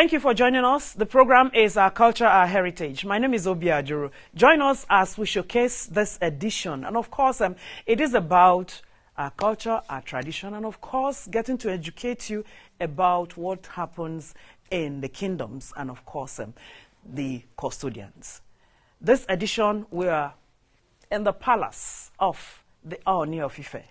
Thank you for joining us. The program is Our Culture, Our Heritage. My name is Obi Ajuru. Join us as we showcase this edition. And of course, it is about our culture, our tradition, and of course, getting to educate you about what happens in the kingdoms and of course, the custodians. This edition, we are in the palace of the Ooni of Ife.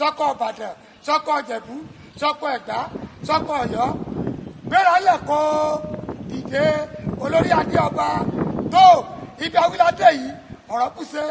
Sọ́kọ̀ Ìbàdàn, sọ́kọ̀ Ìjẹ̀bú, sọ́kọ̀ Ẹ̀gbá, sọ́kọ̀ Ọ̀yọ́. Bẹ́ẹ̀ ayẹ̀ kó dìde olórí adé ọba tó ibi awíládé yìí ọ̀rọ̀ kù sí.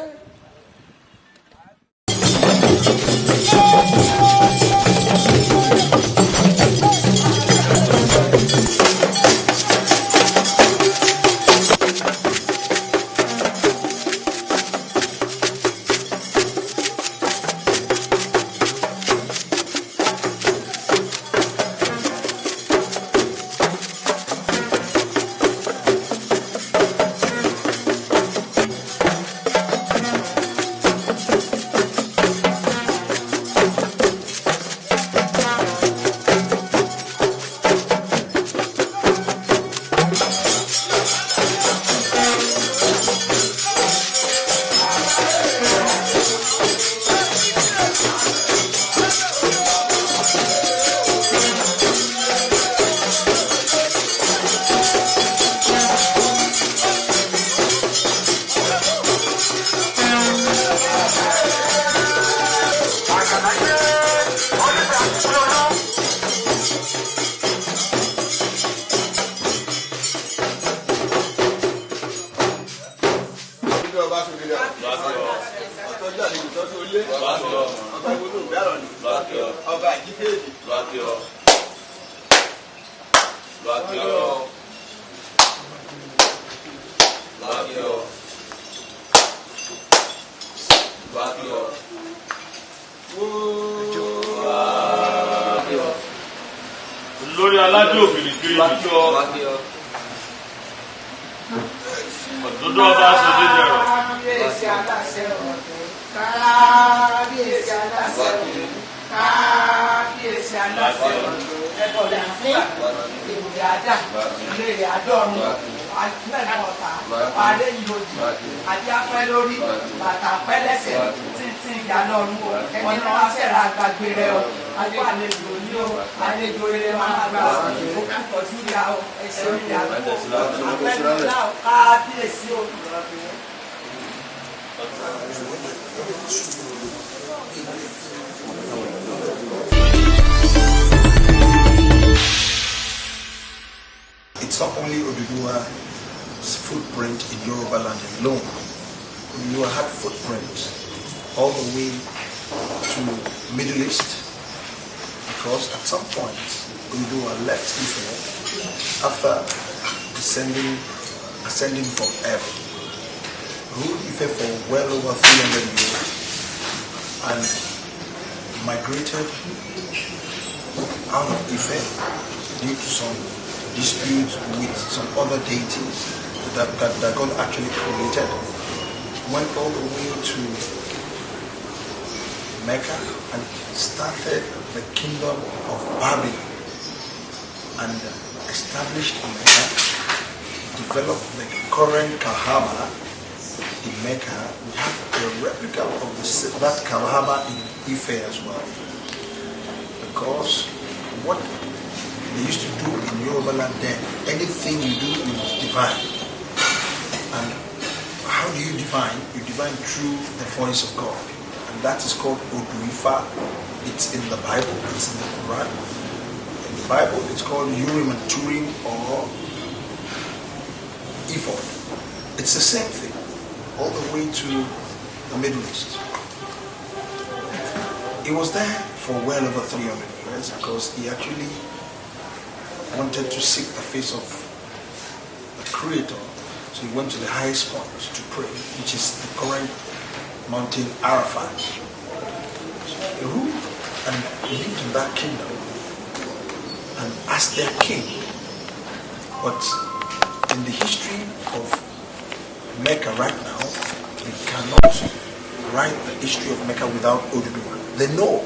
Lórí aládé òbìrìkiri ọ̀dọ́dọ́ ọba sọdé jẹrọ. Kábíyèsí aláṣẹ ọ̀dọ́, kábíyèsí aláṣẹ ọ̀dọ́, kábíyèsí aláṣẹ ọ̀dọ́. Ẹ̀bọ̀dà fún ìwé àdá, ilé rẹ̀ àdọ́run, àjùmẹ̀lẹ̀ ọ̀tá, adé ìlòdì, adé apẹ́ lórí, bàtà apẹ́ lẹ́sẹ̀, títí ìyá lọ́run o, ẹni náà wá sẹ̀rẹ̀ àgbàgbé rẹ o, adé àlejò ní o, àlejò rere máa gbà o, òkú tọ́jú ìyá o, ẹ̀ṣẹ̀ ìyá o, apẹ́ lọ́lá o, kábíyèsí o. It's not only Oduduwa's footprint in Yoruba land alone. Oduduwa had footprint all the way to Middle East, because at some point Oduduwa left Ife after ascending from heaven, ruled Ife for well over 300 years and migrated out of Ife due to some disputes with some other deities that God actually created. Went all the way to Mecca and started the kingdom of Babylon and established in Mecca, developed the current Kaaba in Mecca. We have a replica of that Kaaba in Ife as well, because what they used to do in Yoruba land then, anything you do is divine. And how how do you divine? You divine through the voice of God. And that is called Oduifa. It's in the Bible, it's in the Quran. In the Bible, it's called Urim and Turim or Ephod. It's the same thing, all the way to the Middle East. He was there for well over 300 years because he actually wanted to seek the face of the Creator. So he went to the highest point to pray, which is the current mountain Arafat. So he ruled and lived in that kingdom and as their king. But in the history of Mecca right now, we cannot write the history of Mecca without Oduduwa. They know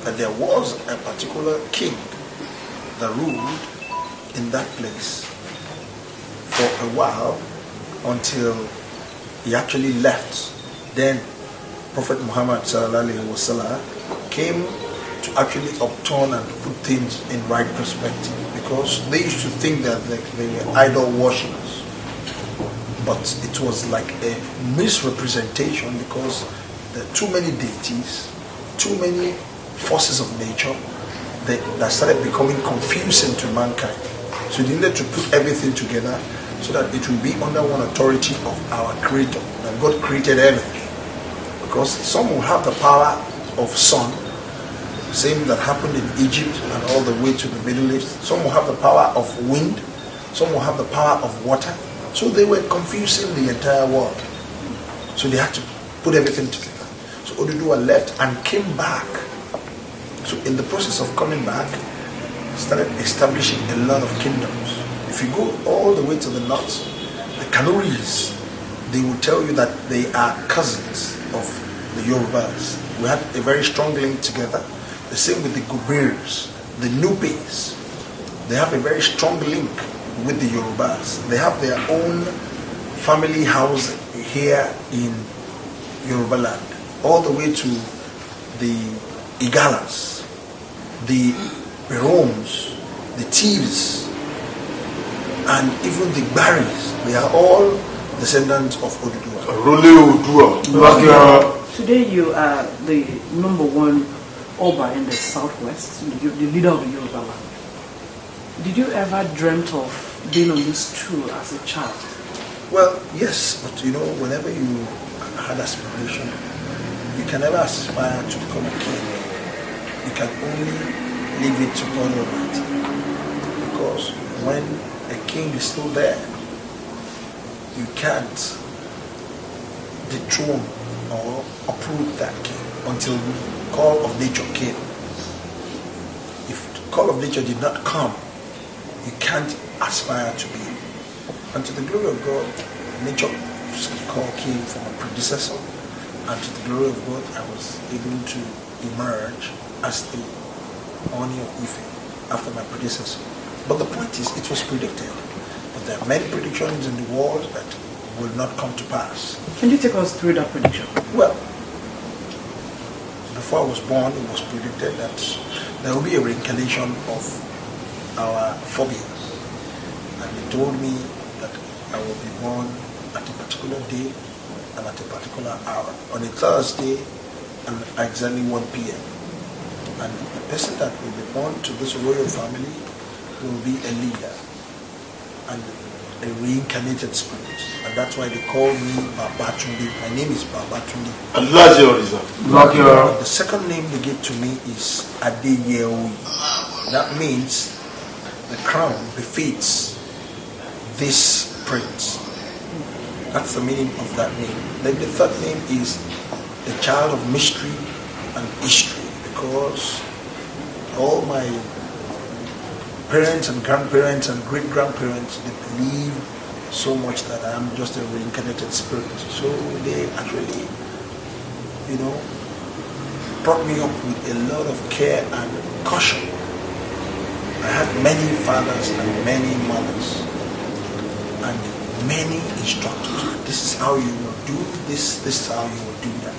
that there was a particular king that ruled in that place for a while until he actually left. Then Prophet Muhammad ﷺ came to actually upturn and put things in right perspective, because they used to think that they were idol worshippers, but it was like a misrepresentation because there are too many deities, too many forces of nature that started becoming confusing to mankind. So they needed to put everything together so that it will be under one authority of our Creator. And God created everything. Because some will have the power of sun, same that happened in Egypt and all the way to the Middle East. Some will have the power of wind, some will have the power of water. So they were confusing the entire world. So they had to put everything together. So Oduduwa left and came back. So in the process of coming back, started establishing a lot of kingdoms. If you go all the way to the north, the Kanuris, they will tell you that they are cousins of the Yorubas. We had a very strong link together. The same with the Gubirs, the Nubis. They have a very strong link with the Yorubas. They have their own family house here in Yoruba land, all the way to the Igalas, the Roms, the Thieves, and even the Baris. They are all descendants of Oduduwa. Today you are the #1 Oba in the southwest, the leader of the Yoruba land. Did you ever dreamt of being on this tour as a child? Well, yes, but you know, whenever you had aspiration, you can never aspire to become a king. You can only leave it to God Almighty. Because when a king is still there, you can't dethrone or uproot that king until the call of nature came. If the call of nature did not come, you can't aspire to be. And to the glory of God, nature's call came from a predecessor, and to the glory of God, I was able to emerge as the Ooni of Ife after my predecessor. But the point is, it was predicted. But there are many predictions in the world that will not come to pass. Can you take us through that prediction? Well, before I was born, it was predicted that there will be a reincarnation of our phobias. And they told me that I will be born at a particular day and at a particular hour. On a Thursday and exactly 1 p.m. And the person that will be born to this royal family will be a leader and a reincarnated spirit. And that's why they call me Babatunde. My name is Babatunde. The second name they give to me is Adeyeye. That means the crown befits this prince. That's the meaning of that name. Then the third name is the child of mystery and history, because all my parents and grandparents and great-grandparents, they believe so much that I am just a reincarnated spirit. So they actually, brought me up with a lot of care and caution. I had many fathers and many mothers and many instructors. This is how you will do this, this is how you will do that.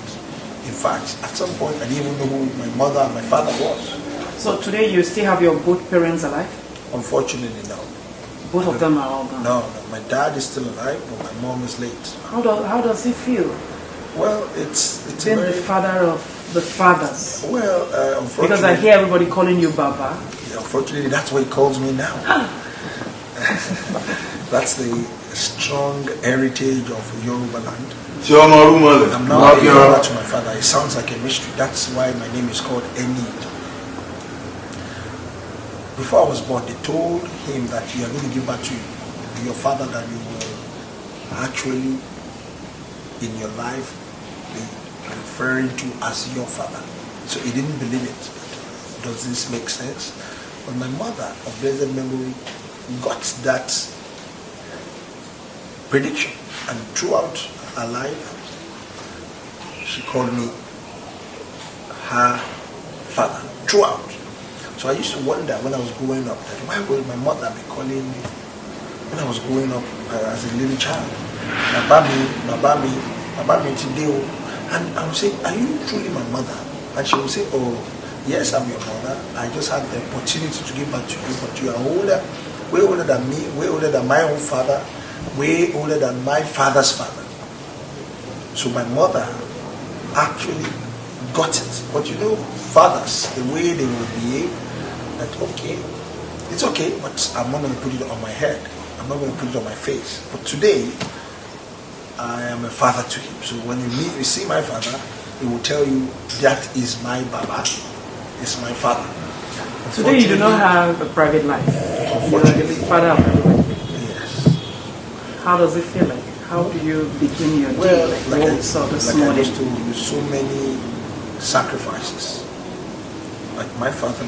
In fact, at some point, I didn't even know who my mother and my father was. So today you still have your both parents alive? Unfortunately, no. Both of them are all gone. No, my dad is still alive, but my mom is late. How does he feel? Well, it's Being very, the father of the fathers. well, unfortunately. Because I hear everybody calling you Baba. Unfortunately, that's what he calls me now. That's the strong heritage of Yoruba land. I'm now a father to my father. It sounds like a mystery. That's why my name is called Enitan. Before I was born, they told him that you are going to give birth to your father, that you will actually, in your life, be referring to as your father. So he didn't believe it. Does this make sense? But my mother, of blessed memory, got that prediction, and throughout her life, she called me her father. Throughout. So I used to wonder when I was growing up, that why would my mother be calling me when I was growing up as a little child? Babami today. And I would say, are you truly my mother? And she would say, oh, yes, I'm your mother. I just had the opportunity to give back to you, but you are older, way older than me, way older than my own father, way older than my father's father. So my mother actually got it. But you know, fathers, the way they will behave, that okay, it's okay, but I'm not going to put it on my head. I'm not going to put it on my face. But today, I am a father to him. So when you see my father, he will tell you that is my Baba, is my father. Today you do not have a private life. Unfortunately, you are the father of everybody. Yes. How does it feel like? How do you begin your day? Like I saw this like I morning. used to do so many sacrifices. Like my father